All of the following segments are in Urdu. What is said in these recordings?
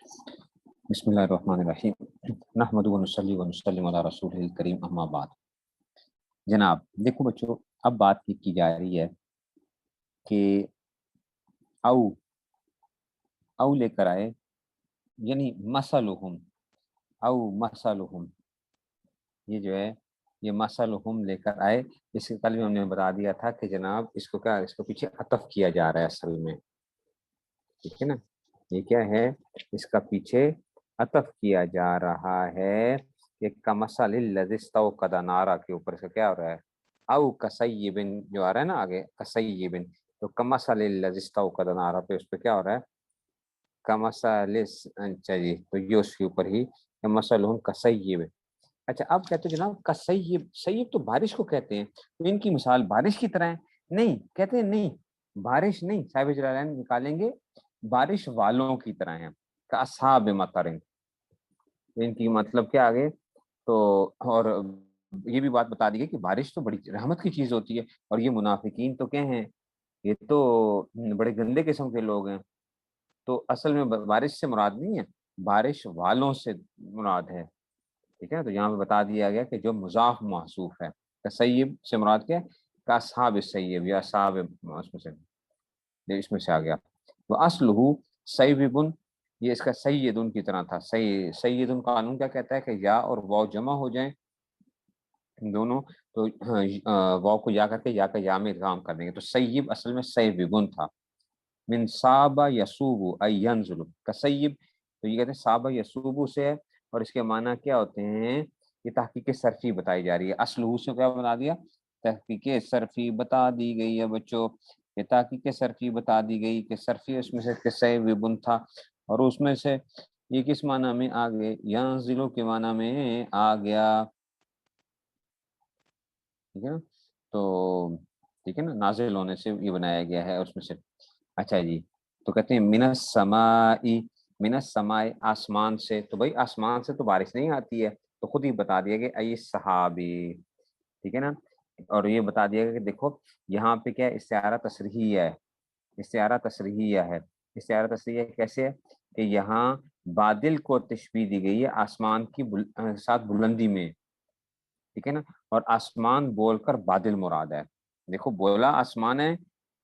بسم اللہ الرحمن الرحیم نحمد ونصلی ونسلم علی رسول الکریم اما بعد۔ جناب دیکھو بچوں، اب بات کی جا رہی ہے کہ او لے کر آئے، یعنی مثلہم مثلہم، یہ جو ہے یہ مثلہم لے کر آئے۔ اس کے کل بھی ہم نے بتا دیا تھا کہ جناب اس کو پیچھے عطف کیا جا رہا ہے اصل میں، ٹھیک ہے نا، یہ کیا ہے، اس کا پیچھے عطف کیا جا رہا ہے کہ کمثل الذی استوقد نارا کے اوپر سے کیا ہو رہا ہے، او کسیب جو آ رہا ہے نا آگے، کسیب، تو کمثل الذی استوقد نارا پہ اس پہ کیا ہو رہا ہے، کمثل، اچھا جی، تو یہ اس کے اوپر ہی مثلہم کسیب۔ اچھا اب کہتے ہیں جناب کسیب، سیب تو بارش کو کہتے ہیں، تو ان کی مثال بارش کی طرح ہے؟ نہیں، کہتے ہیں نہیں، بارش نہیں، صاحب جلالین نکالیں گے بارش والوں کی طرح ہیں، کاصحاب مطر، ان کی مطلب کیا آگے تو، اور یہ بھی بات بتا دی گئی کہ بارش تو بڑی رحمت کی چیز ہوتی ہے، اور یہ منافقین تو کیا ہیں، یہ تو بڑے گندے قسم کے لوگ ہیں، تو اصل میں بارش سے مراد نہیں ہے، بارش والوں سے مراد ہے، ٹھیک ہے نا۔ تو یہاں پہ بتا دیا گیا کہ جو مضاف محذوف ہے، کسیب سے مراد کیا ہے، کاصحاب السیب یا صحاب، اس میں سے آ گیا۔ وہ اصلہ سیبن، یہ اس کا سیدن کی طرح تھا، سیدن قانون کیا کہتا ہے کہ یا اور واو جمع ہو جائیں دونوں، تو واو کو یا کر کے یا کا یا میں ادغام کر دیں گے، تو سیب اصل میں سیبن تھا، من صاب یسوب ای ینزل کسیب، تو یہ کہتے ہیں صاب یسوب سے ہے، اور اس کے معنی کیا ہوتے ہیں، یہ تحقیق صرفی بتائی جا رہی ہے، اصلہ سے کیا بتا دیا، تحقیق صرفی بتا دی گئی ہے بچوں، یہ تحقیق صرفی بتا دی گئی کہ صرفی اس میں سے قصہ وبن تھا، اور اس میں سے یہ کس معنی میں آ گئے، ینزلو کے معنی میں آ گیا، ٹھیک ہے نا، تو ٹھیک ہے نا، نازل ہونے سے یہ بنایا گیا ہے اس میں سے۔ اچھا جی، تو کہتے ہیں من السماء، من السماء آسمان سے، تو بھائی آسمان سے تو بارش نہیں آتی ہے، تو خود ہی بتا دیا کہ ای صحابی، ٹھیک ہے نا، اور یہ بتا دیا گیا کہ دیکھو یہاں پہ کیا استعارہ تصریحیہ ہے، استعارہ تصریحیہ ہے، استعارہ تصریحیہ کیسے ہے کہ یہاں بادل کو تشبیہ دی گئی ہے آسمان کی ساتھ بلندی میں، ٹھیک ہے نا، اور آسمان بول کر بادل مراد ہے، دیکھو بولا آسمان ہے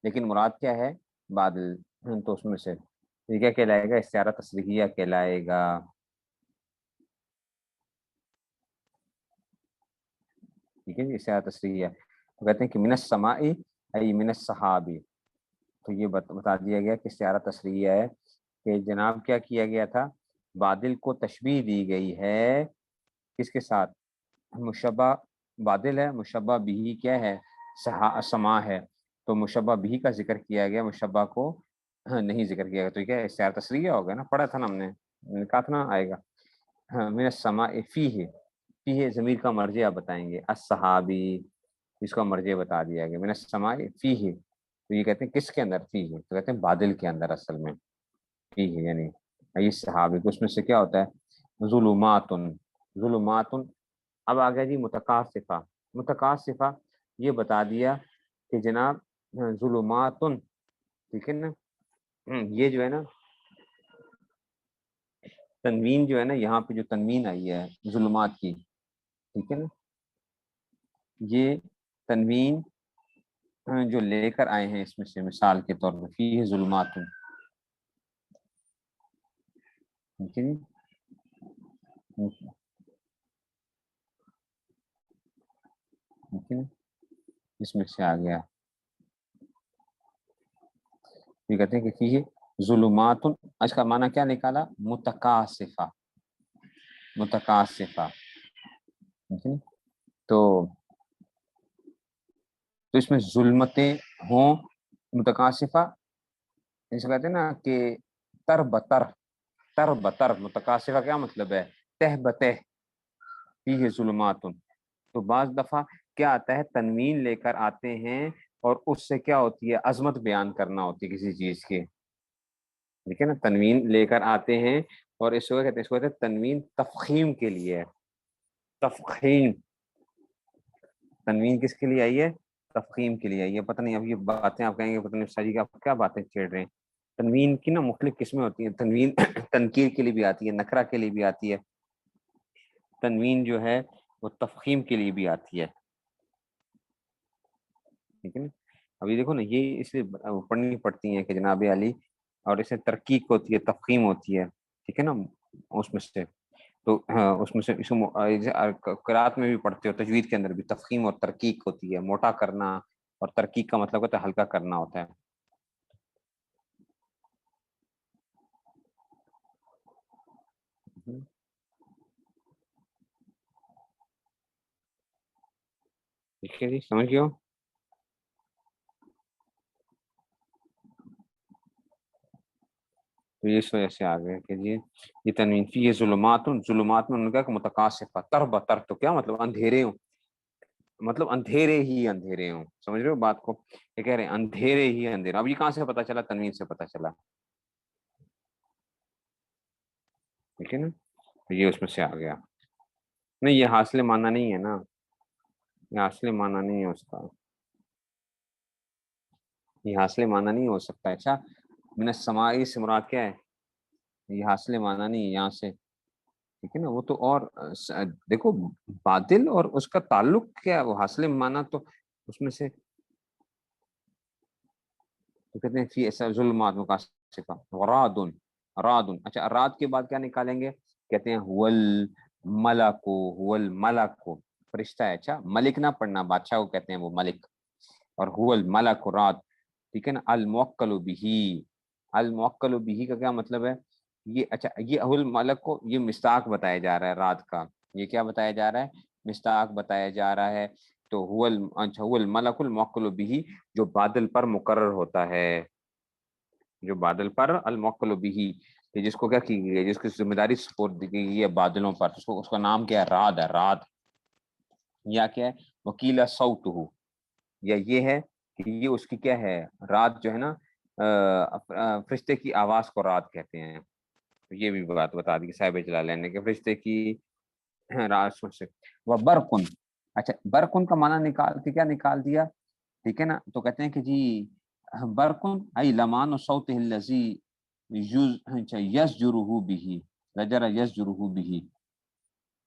لیکن مراد کیا ہے، بادل، تو اس میں سے یہ کیا کہلائے گا، استعارہ تصریحیہ کہلائے گا، ٹھیک ہے جی، استعارہ تصریحیہ، تو کہتے ہیں کہ من السماء ای من السحاب، تو یہ بتا دیا گیا کہ استعارہ تصریحیہ ہے کہ جناب کیا کیا گیا تھا، بادل کو تشبیہ دی گئی ہے کس کے ساتھ، مشبہ بادل ہے، مشبہ بھی کیا ہے، سما ہے، تو مشبہ بھی کا ذکر کیا گیا، مشبہ کو نہیں ذکر کیا گیا، تو کیا استعارہ تصریحیہ ہو گیا نا، پڑھا تھا نا ہم نے کہا تھا نا آئے گا، من السماء فیہ ضمیر کا مرجع آپ بتائیں گے، الصحابی، اس کا مرجع بتا دیا گیا، من السماء فیہ، تو یہ کہتے ہیں کس کے اندر، فیہ، تو کہتے ہیں بادل کے اندر، اصل میں فیہ یعنی ای صحابی، تو اس میں سے کیا ہوتا ہے، ظلمات، ظلمات، اب آ گیا جی متکاسفہ، متکاسفہ یہ بتا دیا کہ جناب ظلمات، ٹھیک ہے نا، یہ جو ہے نا تنوین جو ہے نا، یہاں پہ جو تنوین آئی ہے ظلمات کی، ٹھیک ہے نا، یہ تنوین جو لے کر آئے ہیں اس میں سے مثال کے طور پر، فیہ ظلمات، ٹھیک ہے جی، ٹھیک ہے، اس میں سے آ گیا، یہ کہتے ہیں کہ فیہ ظلمات، اس کا معنی کیا نکالا، متکاسفہ، متکاسفہ، ٹھیک ہے، تو اس میں ظلمتیں ہوں متکاسفہ، جسے کہتے ہیں نا کہ تر بتر، تر بتر، متکاسفہ کیا مطلب ہے، تہ بتہ، فیہ ظلمات، تو بعض دفعہ کیا آتا ہے، تنوین لے کر آتے ہیں اور اس سے کیا ہوتی ہے، عظمت بیان کرنا ہوتی ہے کسی چیز کی، ٹھیک ہے نا، تنوین لے کر آتے ہیں، اور اس کو کہتے ہیں، اس کو کہتے ہیں تنوین تفخیم کے لیے، تفخیم، تنوین کس کے لیے آئی ہے، تفخیم کے لیے آئی ہے، پتہ نہیں اب یہ باتیں آپ کہیں گے پتہ نہیں سر جی آپ کیا باتیں چھیڑ رہے ہیں، تنوین کی نا مختلف قسمیں ہوتی ہیں. تنوین تنکیر کے لیے بھی آتی ہے, نکرہ کے لیے بھی آتی ہے. تنوین جو ہے وہ تفخیم کے لیے بھی آتی ہے. ٹھیک ہے نا. ابھی دیکھو نا یہ اس لیے پڑھنی پڑتی ہیں کہ جناب علی, اور اس میں ترکیق ہوتی ہے, تفخیم ہوتی ہے. ٹھیک ہے نا. اس میں سے تو اس میں سے قرات میں بھی پڑھتے ہو, تجوید کے اندر بھی تفخیم اور ترکیق ہوتی ہے. موٹا کرنا اور ترکیق کا مطلب ہوتا ہے ہلکا کرنا ہوتا ہے. ٹھیک ہے جی, سمجھ گئے ہو. تو اس وجہ سے آ گئے کہ جی یہ تنوین فی یہ ظلمات, ظلمات میں ان کا متقاصفہ تر بتر, تو کیا مطلب اندھیرے ہوں, مطلب اندھیرے ہی اندھیرے ہوں. سمجھ رہے ہو بات کو, یہ کہہ رہے ہیں اندھیرے ہی اندھیرے. اب یہ کہاں سے پتا چلا؟ تنوین سے پتا چلا. ٹھیک ہے نا. تو یہ اس میں سے آ گیا. نہیں یہ حاصل معنی نہیں ہے نا, یہ حاصل معنی نہیں ہے اس کا, یہ حاصل معنی نہیں ہو سکتا. اچھا من السماء سے مراد کیا ہے؟ یہ حاصل معنی نہیں ہے یہاں سے. ٹھیک ہے نا. وہ تو اور دیکھو باطل اور اس کا تعلق کیا ہے, وہ حاصل معنی تو اس میں سے تو کہتے ہیں فی ایسا ظلمات مقاصفہ ورعد, رعد. اچھا رات کے بعد کیا نکالیں گے؟ کہتے ہیں هو الملک, هو الملک فرشتہ ہے. اچھا ملک نہ پڑھنا, بادشاہ کو کہتے ہیں وہ ملک, اور هو الملک رات. ٹھیک ہے نا. الموکل به, الموکل به کا کیا مطلب ہے؟ یہ اچھا یہ هو الملک کو یہ مصداق بتایا جا رہا ہے رات کا. یہ کیا بتایا جا رہا ہے؟ مصداق بتایا جا رہا ہے. تو اچھا هو الملک الموکل به جو بادل پر مقرر ہوتا ہے, جو بادل پر الموکل به, جس کو کیا کی گئی ہے, جس کی ذمہ داری سپورٹ دی گئی ہے بادلوں پر, اس کا نام کیا ہے؟ رعد ہے. رعد یا کیا ہے؟ وکیلا صوتہ, یا یہ ہے کہ یہ اس کی کیا ہے؟ رات جو ہے نا فرشتے کی آواز کو رات کہتے ہیں. یہ بھی بات بتا دی صاحب جلالین نے کہ فرشتے کی رات سے. وہ برقن, اچھا برقن کا معنی نکال کے کیا نکال دیا؟ ٹھیک ہے نا. تو کہتے ہیں کہ جی برقن ای لمان صوت الذی یسجرہ به, زجر یسجرہ به,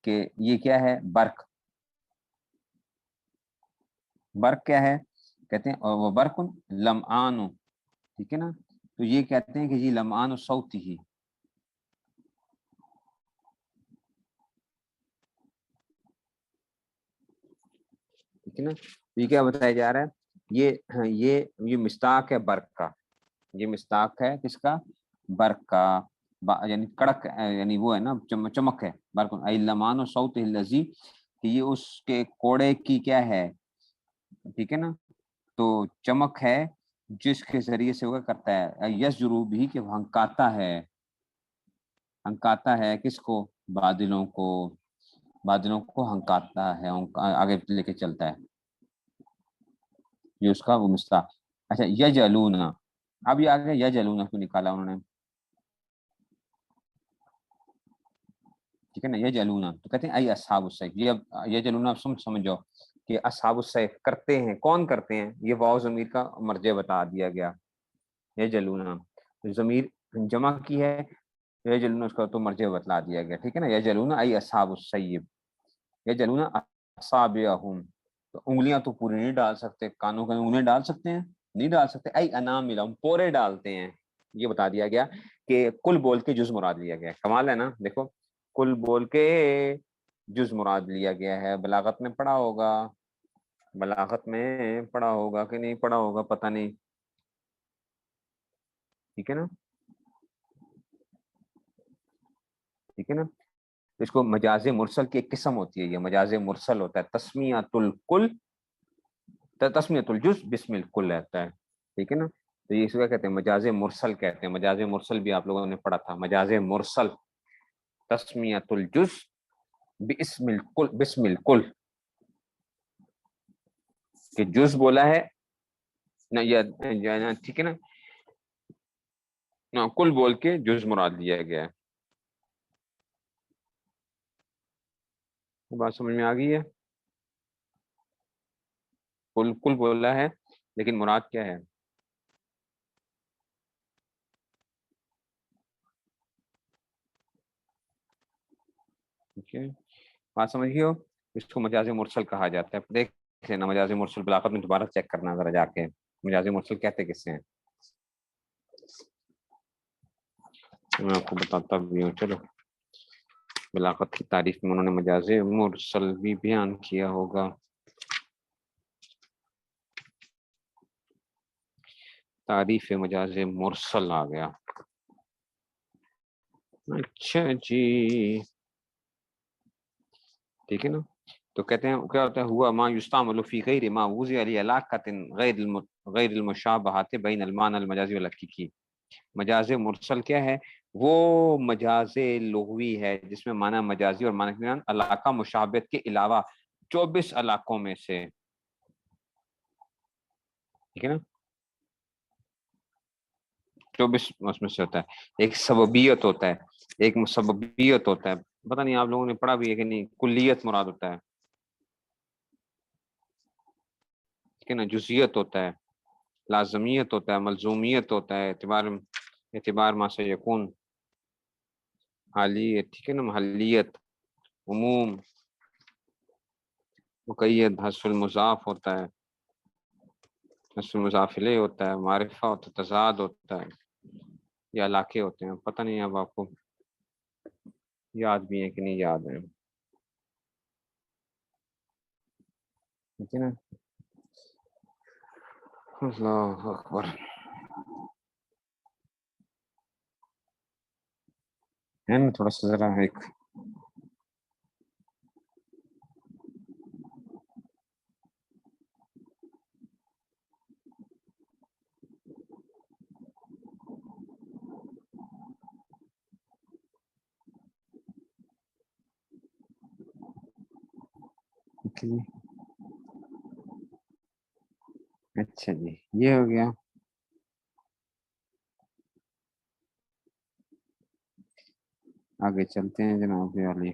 کہ یہ کیا ہے؟ برق. برق کیا ہے؟ کہتے ہیں وہ برقن لمعان. ٹھیک ہے نا. تو یہ کہتے ہیں کہ جی لمعان صوت ہی. ٹھیک ہے نا. یہ کیا بتایا جا رہا ہے؟ یہ مصداق ہے برق کا, یہ مصداق ہے کس کا؟ برق کا. یعنی کڑک, یعنی وہ ہے نا چمک ہے. برق ای لمان و صوت الذی, کہ یہ اس کے کوڑے کی کیا ہے؟ ٹھیک ہے نا. تو چمک ہے جس کے ذریعے سے وہ کرتا ہے یس جرو بھی, کہ وہ ہنکاتا ہے. ہنکاتا ہے کس کو؟ بادلوں کو. بادلوں کو ہنکاتا ہے, آگے لے کے چلتا ہے. یہ اس کا وہ مصداق. اچھا یجعلون, اب یہ آگے یجعلون کو نکالا انہوں نے. ٹھیک ہے نا. یجعلون تو کہتے ہیں ای اصحاب السیف. یہ اب یجعلون آپ سمجھو کہ اصحاب السیف کرتے ہیں. کون کرتے ہیں؟ یہ واو ضمیر کا مرجع بتا دیا گیا. یجعلون ضمیر جمع کی ہے, یجعلون اس کا تو مرجع بتلا دیا گیا. ٹھیک ہے نا. یجعلون ای اصحاب السیف, یجعلون اصابعہم, تو انگلیاں تو پوری نہیں ڈال سکتے, کانوں کے انگلیاں ڈال سکتے ہیں؟ نہیں ڈال سکتے. ای اناملہم, پورے ڈالتے ہیں. یہ بتا دیا گیا کہ کل بول کے جز مراد لیا گیا. کمال ہے نا. دیکھو کل بول کے جز مراد لیا گیا ہے. بلاغت میں پڑھا ہوگا, بلاغت میں پڑھا ہوگا کہ نہیں پڑھا ہوگا پتہ نہیں. ٹھیک ہے نا. ٹھیک ہے نا. اس کو مجاز مرسل کی ایک قسم ہوتی ہے, یہ مجاز مرسل ہوتا ہے. تسمیۃ الکل, تسمیۃ الجز بسم الکل رہتا ہے. ٹھیک ہے نا. تو یہ اس کو کہتے ہیں مجاز مرسل کہتے ہیں. مجاز مرسل بھی آپ لوگوں نے پڑھا تھا. مجاز مرسل تسمیۃ الجز بسم الکل, بسم الکل, کہ جز بولا ہے نا, ٹھیک ہے نا, کل بول کے جز مراد لیا گیا ہے. بات سمجھ میں آ گئی ہے؟ کل کل بولا ہے لیکن مراد کیا ہے؟ ٹھیک ہے، بات سمجھیے ہو؟ اس کو مجاز مرسل کہا جاتا ہے. دیکھ لینا مجاز مرسل بلاغت میں، دوبارہ چیک کرنا ذرا جا کے مجاز مرسل کہتے کس سے ہیں. میں آپ کو بتاتا بھی ہوں. چلو، بلاغت کی تعریف میں انہوں نے مجاز مرسل بھی بیان کیا ہوگا. تعریف مجاز مرسل آ گیا. اچھا جی، ٹھیک ہے نا. تو کہتے ہیں کیا ہوتا ہے، ہوا ما یستعمل فی غیر ما وضع لعلاقۃ غیر المشابہۃ بین المعنى المجازی والحقیقی. مجاز مرسل کیا ہے؟ وہ مجاز لغوی ہے جس میں معنی مجازی اور معنی علاقہ مشابہت کے علاوہ 24 علاقوں میں سے، ٹھیک ہے نا، 24 اس میں سے ہوتا ہے. ایک سببیت ہوتا ہے، ایک مسببیت ہوتا ہے. پتہ نہیں آپ لوگوں نے پڑھا بھی ہے کہ نہیں. کلیت مراد ہوتا ہے، ٹھیک ہے نا. جزئیت ہوتا ہے، لازمیت ہوتا ہے، ملزومیت ہوتا ہے، اعتبار ما سے یکون، حالیت، ٹھیک ہے نا، محلیت، عموم، مقید، حذف المضاف ہوتا ہے، حذف المضاف الیہ ہوتا ہے، معرفہ ہوتا ہے، تضاد ہوتا ہے، یا علاقے ہوتے ہیں. پتہ نہیں اب آپ کو یاد بھی ہیں کہ نہیں یاد ہیں. ٹھیک ہے نا. اللہ اکبر. ہے نا تھوڑا سا ذرا ایک اچھا جی، یہ ہو گیا. آگے چلتے ہیں جناب علی.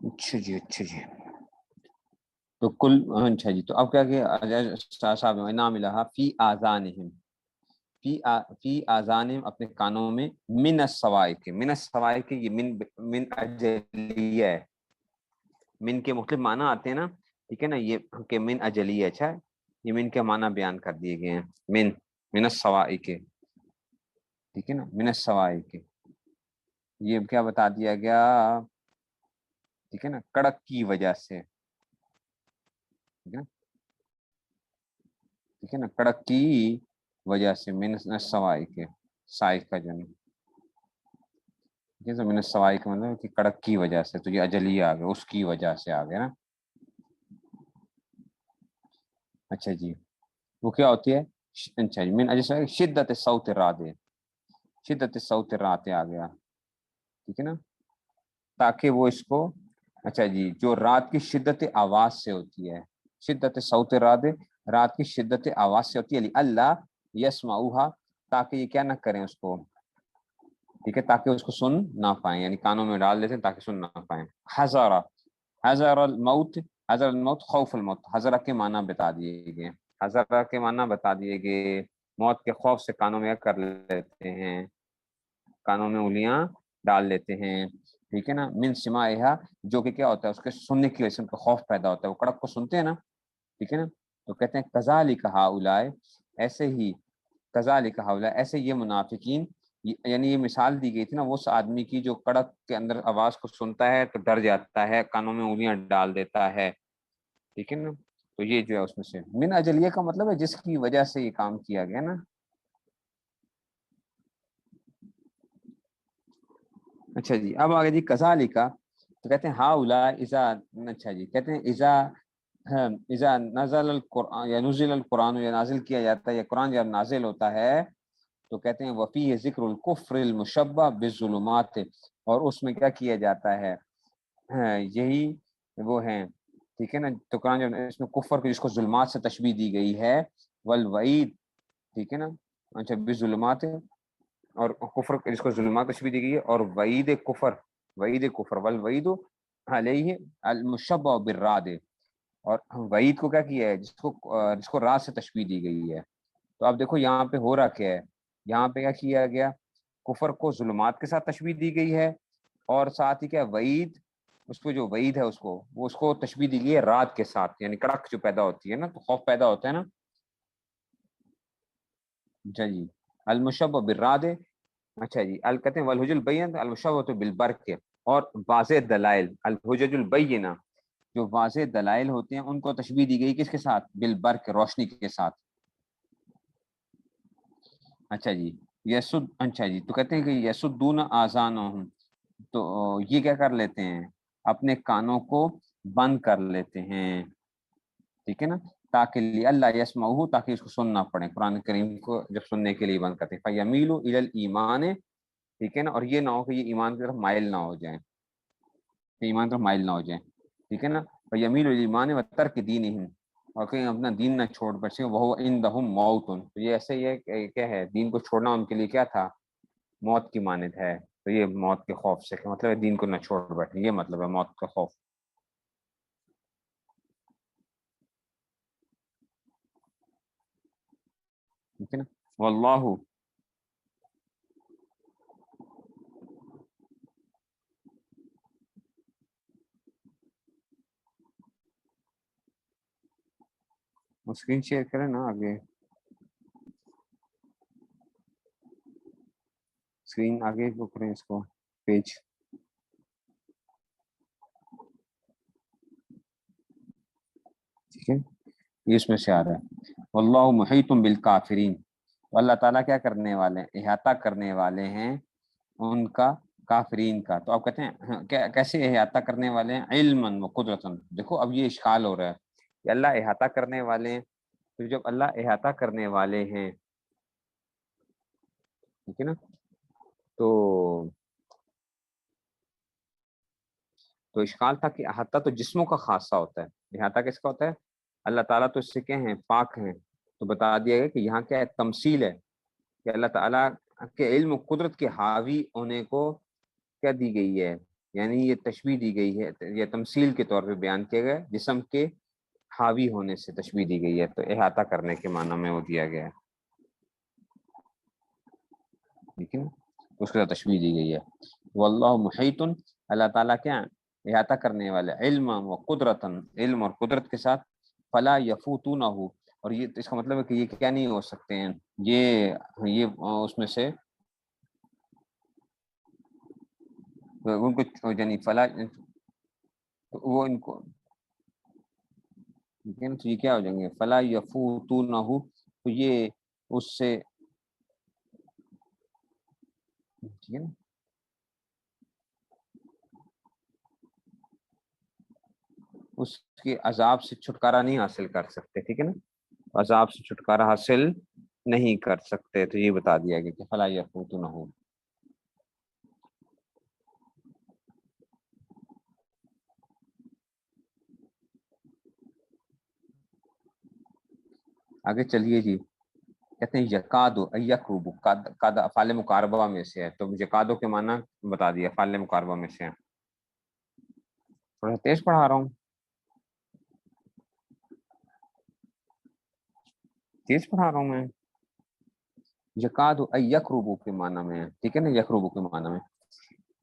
اچھا جی، اچھا جی. تو کل اچھا جی، تو اب کیا کہ صاحب انعام الہ فی آذانہم، فی آذانہم اپنے کانوں میں، من الصوائق، من الصوائق، یہ من اجلیہ ہے. من کے مختلف معنی آتے ہیں نا، ٹھیک ہے نا. یہ کہ من اجلیہ، اچھا یہ من کے معنی بیان کر دیے گئے ہیں. من الصوائق، ٹھیک ہے نا، من الصوائق یہ کیا بتا دیا گیا، ٹھیک ہے نا، کڑک کی وجہ سے، ٹھیک ہے نا، کڑک کی وجہ سے. من الصوائق، سائق کا جو نہیں، من الصوائق کا مطلب کہ کڑک کی وجہ سے. تو یہ اجلیہ آ گیا، اس کی وجہ سے آ گیا نا. اچھا جی، وہ کیا ہوتی ہے؟ اچھا جی، من اجل شدت صوت الرعد، شدت صوت الرعد آ گیا، ٹھیک ہے نا، تاکہ وہ اس کو، اچھا جی، جو رات کی شدت آواز سے ہوتی ہے، شدت صوت الرعد رات کی شدت آواز سے ہوتی ہے، اللہ یسمعوها، تاکہ یہ کیا نہ کریں اس کو، ٹھیک ہے، تاکہ اس کو سن نہ پائیں، یعنی کانوں میں ڈال دیتے ہیں تاکہ سن نہ پائیں. حذر، حذر الموت، حذر الموت خوف الموت. حذر کے معنی بتا دیے گئے، حذر کے معنی بتا دیے گئے. موت کے خوف سے کانوں میں کر لیتے ہیں، کانوں میں انگلیاں ڈال لیتے ہیں، ٹھیک ہے نا. من سماعہا، جو کہ کیا ہوتا ہے، اس کے سننے کی وجہ سے ان کا خوف پیدا ہوتا ہے، وہ کڑک کو سنتے ہیں نا، ٹھیک ہے نا. تو کہتے ہیں کذالک ہؤلاء، ایسے ہی، کذالک ہؤلاء، ایسے یہ منافقین، یعنی یہ مثال دی گئی تھی نا اس آدمی کی جو کڑک کے اندر آواز کو سنتا ہے تو ڈر جاتا ہے، کانوں میں انگلیاں ڈال دیتا ہے، ٹھیک ہے نا. تو یہ جو ہے اس میں سے من اجلیہ کا مطلب ہے جس کی وجہ سے یہ کام کیا گیا نا. اچھا جی، اب آگے جی کذالک، تو کہتے ہیں ہؤلاء اذا، اچھا جی، کہتے ہیں اذا نزل القرآن، یا نزل القرآن، یا نازل کیا جاتا ہے، یا قرآن جب نازل ہوتا ہے تو کہتے ہیں وفی ذکر الکفر المشبہ بالظلمات، اور اس میں کیا کیا جاتا ہے، یہی وہ ہیں، ٹھیک ہے نا. تو قرآن جو اس میں کفر کو جس کو ظلمات سے تشبیہ دی گئی ہے، والوعید، ٹھیک ہے نا، اچھا بالظلمات، اور کفر جس کو ظلمات تشبیہ دی گئی ہے، اور وعید کفر، وعید کفر، والوعید علیہ المشبہ بالرعد، اور وعید کو کیا کیا ہے، جس کو رات سے تشبیہ دی گئی ہے. تو اب دیکھو یہاں پہ ہو رہا کیا ہے، یہاں پہ کیا کیا گیا، کفر کو ظلمات کے ساتھ تشبیہ دی گئی ہے، اور ساتھ ہی کیا وعید، اس کو جو وعید ہے اس کو تشبیہ دی گئی ہے رات کے ساتھ، یعنی کڑک جو پیدا ہوتی ہے نا، تو خوف پیدا ہوتا ہے نا۔ جی المشبہ بالرعد، اچھا جی کہتے ہیں والحجج البینہ المشبہ بالبرق، اور واضح دلائل الحجج البینہ، جو واضح دلائل ہوتے ہیں ان کو تشبیہ دی گئی کس کے ساتھ؟ بالبرق، روشنی کے ساتھ۔ اچھا جی اچھا جی، تو کہتے ہیں کہ یسدون آذانہم، تو یہ کیا کر لیتے ہیں؟ اپنے کانوں کو بند کر لیتے ہیں، ٹھیک ہے نا، تاکہ اللہ یسمعہ، تاکہ اس کو سننا پڑے، قرآن کریم کو جب سننے کے لیے بند کرتے ہیں، فیمیلوا الی الایمان، ٹھیک ہے نا، اور یہ نہ ہو کہ یہ ایمان کی طرف مائل نہ ہو جائیں، ایمان کی طرف مائل نہ ہو جائیں، ٹھیک ہے نا، فیمیلوا الی الایمان وترک دینہم، اور کہیں اپنا دین نہ چھوڑ بیٹھے، وہ عندہم موت، تو یہ ایسے ہی ہے، کیا ہے، دین کو چھوڑنا ان کے لیے کیا تھا؟ موت کی مانند ہے، تو یہ موت کے خوف سے، مطلب ہے دین کو نہ چھوڑ بیٹھے، یہ مطلب ہے موت کا خوف۔ ٹھیک ہے نا، واللہ، اسکرین شیئر کریں نا، آگے اسکرین آگے کو کریں، اس کو پیج، ٹھیک ہے، یہ اس میں سے آ رہا ہے واللہ محیط بالکافرین، اللہ تعالیٰ کیا کرنے والے ہیں؟ احاطہ کرنے والے ہیں ان کا، کافرین کا۔ تو آپ کہتے ہیں کیسے احاطہ کرنے والے ہیں؟ علماً و قدرتاً، دیکھو اب یہ اشکال ہو رہا ہے کہ اللہ احاطہ کرنے والے ہیں، تو جب اللہ احاطہ کرنے والے ہیں، ٹھیک ہے نا، تو اشکال تھا کہ احاطہ تو جسموں کا خاصہ ہوتا ہے، احاطہ کس کا ہوتا ہے؟ اللہ تعالیٰ تو اس سے کیا ہیں؟ پاک ہیں، تو بتا دیا گیا کہ یہاں کیا ہے؟ تمثیل ہے، کہ اللہ تعالیٰ کے علم و قدرت کے حاوی ہونے کو کیا دی گئی ہے؟ یعنی یہ تشبیہ دی گئی ہے، یہ تمثیل کے طور پہ بیان کیا گیا ہے، جسم کے حاوی ہونے سے تشبیہ دی گئی ہے، تو احاطہ کرنے کے معنی میں وہ دیا گیا ہے، ٹھیک ہے نا، اس کے ساتھ تشبیہ دی گئی ہے۔ واللہ محیط، اللہ تعالیٰ کیا احاطہ کرنے والے، علم و قدرتاً، علم اور قدرت کے ساتھ، فلا یفوتونہ، اور یہ اس کا مطلب ہے کہ یہ کیا نہیں ہو سکتے ہیں، یہ اس میں سے ان کو، یعنی فلا، وہ ان کو، ٹھیک ہے نا، تو یہ کیا ہو جائیں گے؟ فلا یفوتونہ، تو یہ اس سے، ٹھیک ہے نا، اس کے عذاب سے چھٹکارا نہیں حاصل کر سکتے، ٹھیک ہے نا، عذاب سے چھٹکارا حاصل نہیں کر سکتے، تو یہ بتا دیا گیا کہ فلا یفوتونہ، آگے چلیے جی، کہتے ہیں یکادو یقرب، قد افعال مقاربہ میں سے ہے، تو یکادو کے معنی بتا دیا، افعال مقاربہ میں سے ہے، تھوڑا تیز پڑھا رہا ہوں، تیز پڑھا رہا ہوں میں، یکادو یقرب کے معنی میں ہے، ٹھیک ہے نا، یقرب کے معنی میں۔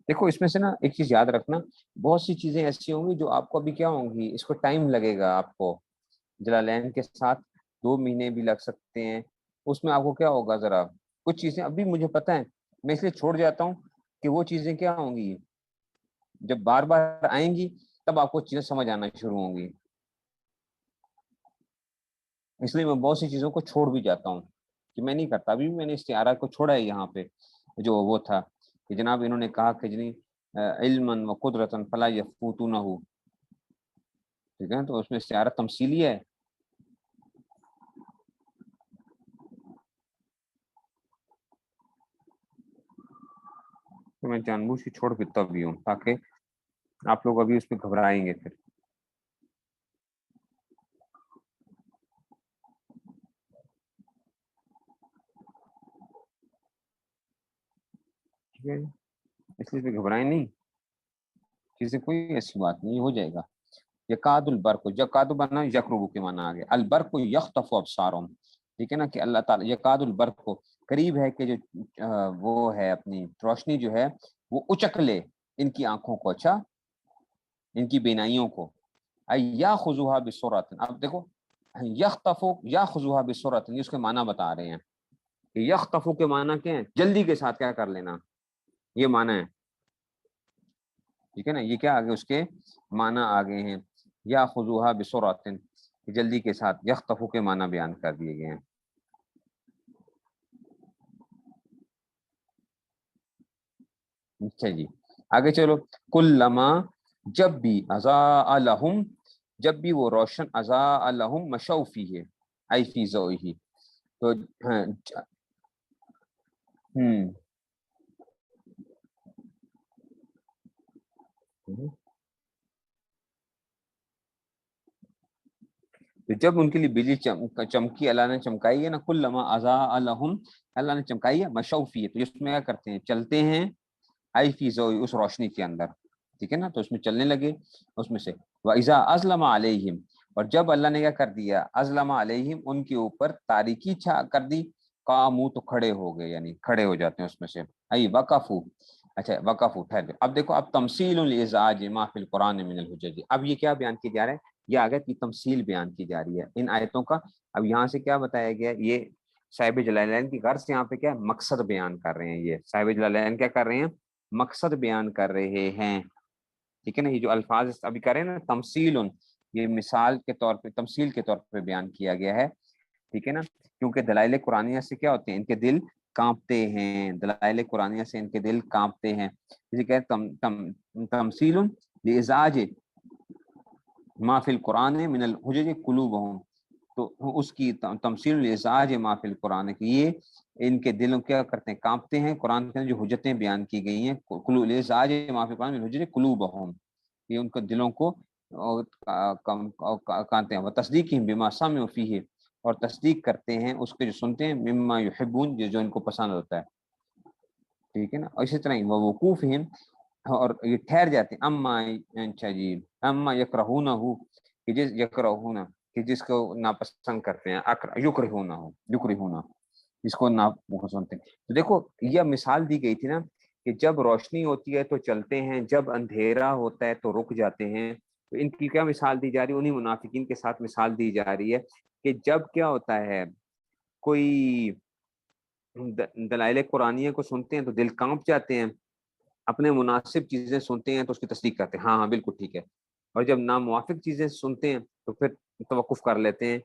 دیکھو اس میں سے نا ایک چیز یاد رکھنا، بہت سی چیزیں ایسی ہوں گی جو آپ کو ابھی کیا ہوں گی، اس کو ٹائم لگے گا، آپ کو جلالین کے ساتھ 2 مہینے بھی لگ سکتے ہیں، اس میں آپ کو کیا ہوگا، ذرا کچھ چیزیں ابھی مجھے پتہ ہے، میں اس لیے چھوڑ جاتا ہوں کہ وہ چیزیں کیا ہوں گی، جب بار بار آئیں گی تب آپ کو چیزیں سمجھ آنا شروع ہوں گی، اس لیے میں بہت سی چیزوں کو چھوڑ بھی جاتا ہوں، کہ میں نہیں کرتا، ابھی بھی میں نے استعارہ کو چھوڑا ہے یہاں پہ، جو وہ تھا کہ جناب انہوں نے کہا کہ جنی علما و قدرتا فلا یفوتونہ، ٹھیک ہے، تو اس میں استعارہ تمثیلی ہے، تو میں جان بوجھ کے چھوڑ دیتا بھی ہوں، تاکہ آپ لوگ ابھی اس پہ گھبرائیں گے پھر، ٹھیک ہے، اس لیے گھبرائیں نہیں، چیزیں کوئی ایسی بات نہیں، ہو جائے گا۔ یکاد البرق، یکاد بنا یقرب کے معنی آ گیا، البرق یخطف ابصارهم، ٹھیک ہے نا، کہ اللہ تعالیٰ یکاد البرق کو، قریب ہے کہ جو وہ ہے اپنی روشنی جو ہے وہ اچک لے ان کی آنکھوں کو، اچھا ان کی بینائیوں کو. یا خذوها بسرعۃ، اب دیکھو یختفو یا خذوها بسرعۃ، یہ اس کے معنی بتا رہے ہیں کہ یختفو کے معنی کیا ہے؟ جلدی کے ساتھ کیا کر لینا، یہ معنی ہے. ٹھیک ہے نا، یہ کیا آگے اس کے معنی آگے ہیں. یا خذوها بسرعۃ، جلدی کے ساتھ، یختفو کے معنی بیان کر دیے گئے ہیں. اچھا جی آگے چلو. کلما، جب بھی، اضاء لہم، جب بھی وہ روشن، اضاء لہم مشوا فیہ ای فی ضوئہ، تو ہاں تو جب ان کے لیے بجلی چمکی، اللہ نے چمکائی ہے نا، کلما اضاء لہم، اللہ نے چمکائی ہے، مشوا فیہ، تو اس میں کیا کرتے ہیں؟ چلتے ہیں، ای فی ضوئہ، اس روشنی کے اندر. ٹھیک ہے نا، تو اس میں چلنے لگے اس میں سے. وَإِذَا أَظْلَمَ عَلَيْهِمْ، اور جب اللہ نے کیا کر دیا؟ اظلم علیہم، ان کے اوپر تاریکی چھا کر دی، قاموا، تو کھڑے ہو گئے، یعنی کھڑے ہو جاتے ہیں اس میں سے. ای وقفوا، اچھا وقفوا، ٹھہر گئے. اب دیکھو، اب تمثیل لازعاج ما فی القرآن من الحجج، اب یہ کیا بیان کیا جا رہا ہے؟ یہ آگے کی تمثیل بیان کی جا رہی ہے ان آیتوں کا. اب یہاں سے کیا بتایا گیا؟ یہ صاحب جلالین کی غرض یہاں پہ کیا ہے؟ مقصد بیان کر رہے ہیں. یہ صاحب جلالین کیا کر رہے ہیں؟ مقصد بیان کر رہے ہیں. ٹھیک ہے نا، یہ جو الفاظ ابھی کریں نا تمثیل، یہ مثال کے طور پہ، تمثیل کے طور پہ بیان کیا گیا ہے. ٹھیک ہے نا، کیونکہ دلائل قرآنیہ سے کیا ہوتے ہیں؟ ان کے دل کانپتے ہیں، دلائل قرآنیہ سے ان کے دل کانپتے ہیں. اسی کہ تمثیل لازعاج ما فی القرآن من الحجج قلوبہم، تو اس کی تمثیل لازعاج ما فی القرآن کی، یہ ان کے دلوں کیا کرتے ہیں؟ کانپتے ہیں قرآن کے جو حجتیں بیان کی گئی ہیں. لازعاج ما فی القرآن من الحجج قلوبہم، یہ ان کے دلوں کو کانتے ہیں. وہ تصدیق بما سمعوا فیہ، اور تصدیق کرتے ہیں اس کے جو سنتے ہیں، مما یحبون، جو ان کو پسند ہوتا ہے. ٹھیک ہے نا، اور اسی طرح وہ وقوفہم، اور یہ ٹھہر جاتے ہیں، اما، اچھا جی، اما یکرہونہ، کہ جس یکرہونہ، کہ جس کو ناپسند کرتے ہیں، یکرہونہ، یکرہونہ، جس کو ناپسند ہیں. تو دیکھو یہ مثال دی گئی تھی نا کہ جب روشنی ہوتی ہے تو چلتے ہیں، جب اندھیرا ہوتا ہے تو رک جاتے ہیں. تو ان کی کیا مثال دی جا رہی ہے؟ انہی منافقین کے ساتھ مثال دی جا رہی ہے کہ جب کیا ہوتا ہے، کوئی دلائل قرآنیہ کو سنتے ہیں تو دل کانپ جاتے ہیں، اپنے مناسب چیزیں سنتے ہیں تو اس کی تصدیق کرتے ہیں، ہاں ہاں بالکل ٹھیک ہے. اور جب ناموافق چیزیں سنتے ہیں تو پھر توقف کر لیتے ہیں.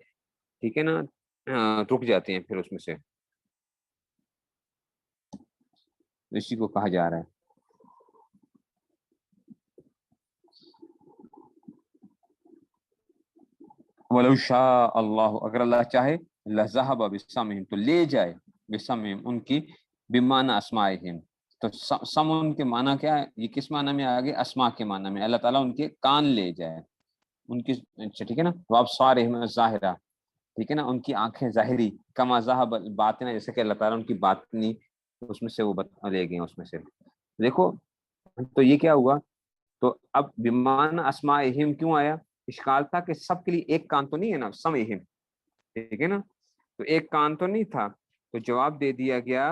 ٹھیک ہے نا، رک جاتے ہیں پھر اس میں سے. اسی کو کہا جا رہا ہے. وَلَوْ شَاءَ اللَّهُ، اگر اللہ چاہے، لَذَهَبَ بِسَمْعِهِمْ، تو لے جائے، بِسَمْعِهِمْ، ان کی، بِمَعنَى أَسْمَاعِهِمْ، تو سم ان کے معنی کیا ہے؟ یہ کس معنی میں آگے؟ اسماء کے معنی میں. اللہ تعالیٰ ان کے کان لے جائے، ان کی، اچھا ٹھیک ہے نا، وَأَبْصَارِهِمْ الظَّاهِرَةَ، ٹھیک ہے نا، ان کی آنکھیں ظاہری، کما ذهب الباطنہ، جیسے کہ اللہ تعالیٰ ان کی باطنی اس میں سے وہ لے گئے اس میں سے. دیکھو تو یہ کیا ہوا؟ تو اب بِمَعنَى أَسْمَاعِهِمْ کیوں آیا؟ اشکال تھا کہ سب کے لیے ایک کان تو نہیں ہے نا، سمعہم، ٹھیک ہے نا، تو ایک کان تو نہیں تھا. تو جواب دے دیا گیا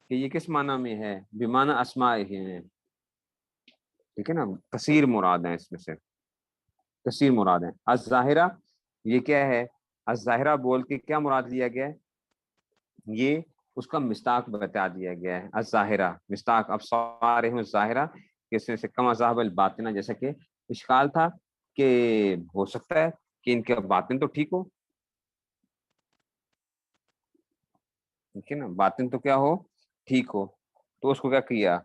کہ یہ کس معنی میں ہے؟ بمعنی اسماءہم ہے. ٹھیک ہے نا، کثیر مراد ہیں اس میں سے، کثیر مراد ہیں. الظاہرہ، یہ کیا ہے؟ الظاہرہ بول کے کیا مراد لیا گیا ہے؟ یہ اس کا مصداق بتا دیا گیا ہے. الظاہرہ مصداق، ابصارہم الظاہرہ، اس میں سے کما ذهب الباطنہ، جیسا کہ اشکال تھا کہ ہو سکتا ہے کہ ان کا باطن تو ٹھیک ہو. ٹھیک ہے نا، باطن تو کیا ہو؟ ٹھیک ہو. تو اس کو کیا کیا؟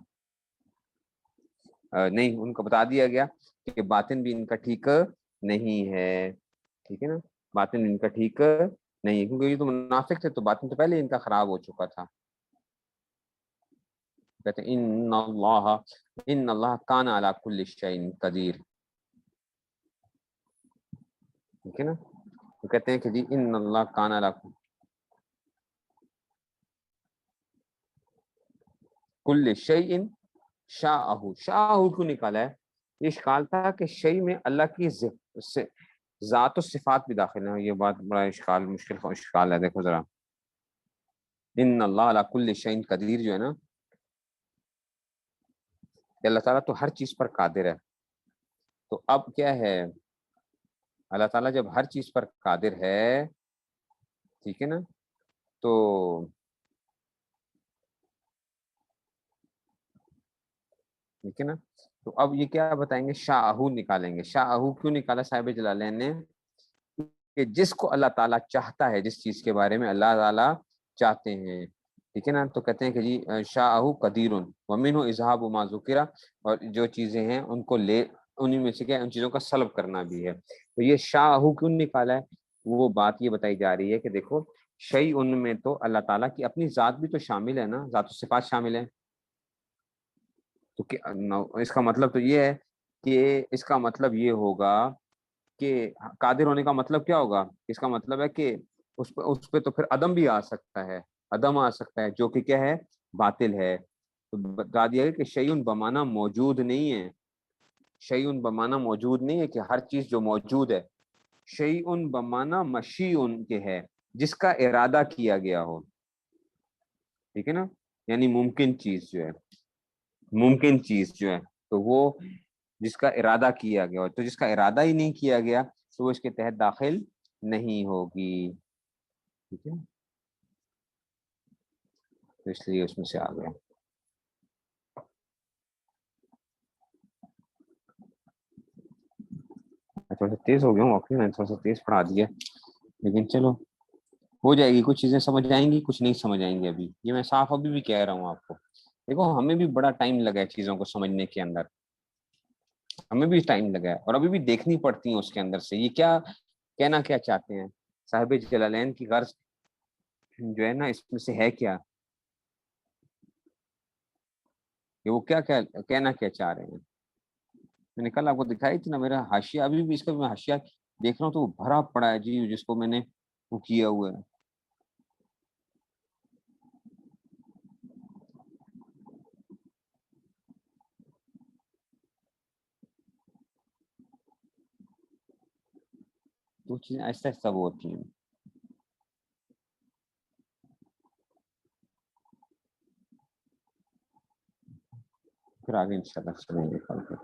نہیں، ان کو بتا دیا گیا کہ باطن بھی ان کا ٹھیک نہیں ہے. ٹھیک ہے نا، باطن ان کا ٹھیک نہیں ہے، کیونکہ یہ تو منافق تھے، تو باطن تو پہلے ان کا خراب ہو چکا تھا. کہتے ہیں ان اللہ کان علی کل شیء قدیر. ٹھیک ہے نا، تو کہتے ہیں کہ جی ان اللہ کان علی کل شیء شاءہ، شاءہ کیوں نکالا ہے؟ یہ اشکال تھا کہ شیء میں اللہ کی ذات و صفات بھی داخل ہیں. یہ بات بڑا اشکال، مشکل اشکال ہے. دیکھو ذرا، ان اللہ علی کل شیء قدیر جو ہے نا، کہ اللہ تعالیٰ تو ہر چیز پر قادر ہے. تو اب کیا ہے، اللہ تعالیٰ جب ہر چیز پر قادر ہے، ٹھیک ہے نا، تو ٹھیک ہے نا، تو اب یہ کیا بتائیں گے، شاہو نکالیں گے. شاہو کیوں نکالا صاحب جلالین نے؟ کہ جس کو اللہ تعالیٰ چاہتا ہے، جس چیز کے بارے میں اللہ تعالیٰ چاہتے ہیں، ٹھیک ہے نا، تو کہتے ہیں کہ جی شاہو قدیر ومنہ اذہاب ما ذکر، اور جو چیزیں ہیں ان کو لے، انہیں میں سے کیا ان چیزوں کا سلب کرنا بھی ہے. تو یہ شاہو کیوں نکالا ہے، وہ بات یہ بتائی جا رہی ہے کہ دیکھو شیء ان میں تو اللہ تعالیٰ کی اپنی ذات بھی تو شامل ہے نا، ذات و صفات شامل ہیں. تو اس کا مطلب تو یہ ہے کہ اس کا مطلب یہ ہوگا کہ قادر ہونے کا مطلب کیا ہوگا، اس کا مطلب ہے کہ اس پہ تو پھر عدم بھی آ سکتا ہے، عدم آ سکتا ہے جو کہ کیا ہے، باطل ہے. تو بتا دیا کہ شیء بمانا موجود نہیں ہے، شیء بمانا موجود نہیں ہے کہ ہر چیز جو موجود ہے، شیء بمانا مشیء کے ہے، جس کا ارادہ کیا گیا ہو. ٹھیک ہے نا، یعنی ممکن چیز جو ہے، ممکن چیز جو ہے، تو وہ جس کا ارادہ کیا گیا ہو، تو جس کا ارادہ ہی نہیں کیا گیا تو وہ اس کے تحت داخل نہیں ہوگی. ٹھیک ہے، تو اس لیے اس میں سے آ گیا. میں تھوڑا سا تیز ہو گیا ہوں، واقعی میں تھوڑا سا تیز پڑھا دیا، لیکن چلو ہو جائے گی. کچھ چیزیں سمجھ آئیں گی، کچھ نہیں سمجھ آئیں گی. ابھی یہ میں صاف ابھی بھی کہہ رہا ہوں آپ کو. دیکھو ہمیں بھی بڑا ٹائم لگا ہے چیزوں کو سمجھنے کے اندر، ہمیں بھی ٹائم لگا ہے، اور ابھی بھی دیکھنی پڑتی ہیں اس کے اندر سے یہ کیا کہنا کیا چاہتے ہیں صاحب جلالین کی غرض جو ہے نا اس میں سے ہے کیا، کہ وہ کیا کہنا کیا چاہ رہے ہیں. میں نے کل آپ کو دکھائی تھی نا میرا حاشیہ، ابھی بھی اس کا میں حاشیہ دیکھ رہا ہوں تو وہ بھرا پڑا ہے جی، جس کو میں نے وہ کیا ہوا ہے. تو چیزیں ایسا ایسا وہ ہوتی ہیں. پھر آگے انشاءاللہ چلیں گے کل.